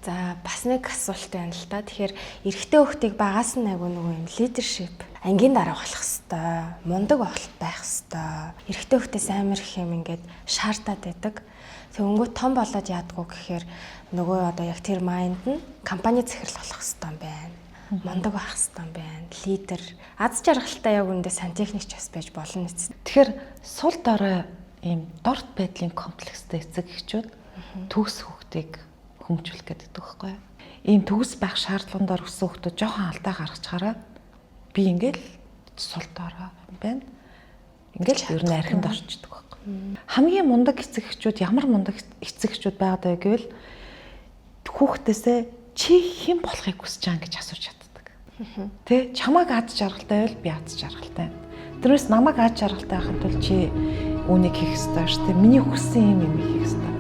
За бас нэг асуулт байна л да. Тэгэхээр эрэгтэй хүүхдийг багаас нь нөгөө юм лидершип ангийн дараа болох хэвээр, мундаг байх хэвээр. Эрэгтэй хүүхдээс амар их юм ингээд шаардаад байдаг. Тэгэнгүүт том болоод яадгүй гэхээр нөгөө одоо яг тэр майнд нь компани захирал болох хэвээр юм байна. Мундаг байх хэвээр юм байна. Лидер, аз жаргалтай яг үндэ сантехникч бас байж болно нэст. Тэгэхээр сул дорой ийм дорт байдлын комплекстэй эцэг эхчүүд төгс хүүхдийг хүмжүүлэх гэдэг байхгүй юу? Ийм төгс байх шаардлагандор өссөн хүүхдүүд жоохон алдаа гаргачаараа би ингээл сул дорой юм байна. Ингээл ер нь архинд орчдөг байхгүй. Хамгийн мундаг эцэг эхчүүд ямар мундаг эцэг эхчүүд байгаад байв гэвэл хүүхдээсээ чи хэн болохыг хүсэж байгаа гэж асууж чаддаг. Тэ чамайг аз жаргалтай байвал би аз жаргалтай. Тэрнээс намайг аз жаргалтай байхад бол чи үүнийг хийх ёстой шүү дээ. Миний хүссэн юм хийх ёстой.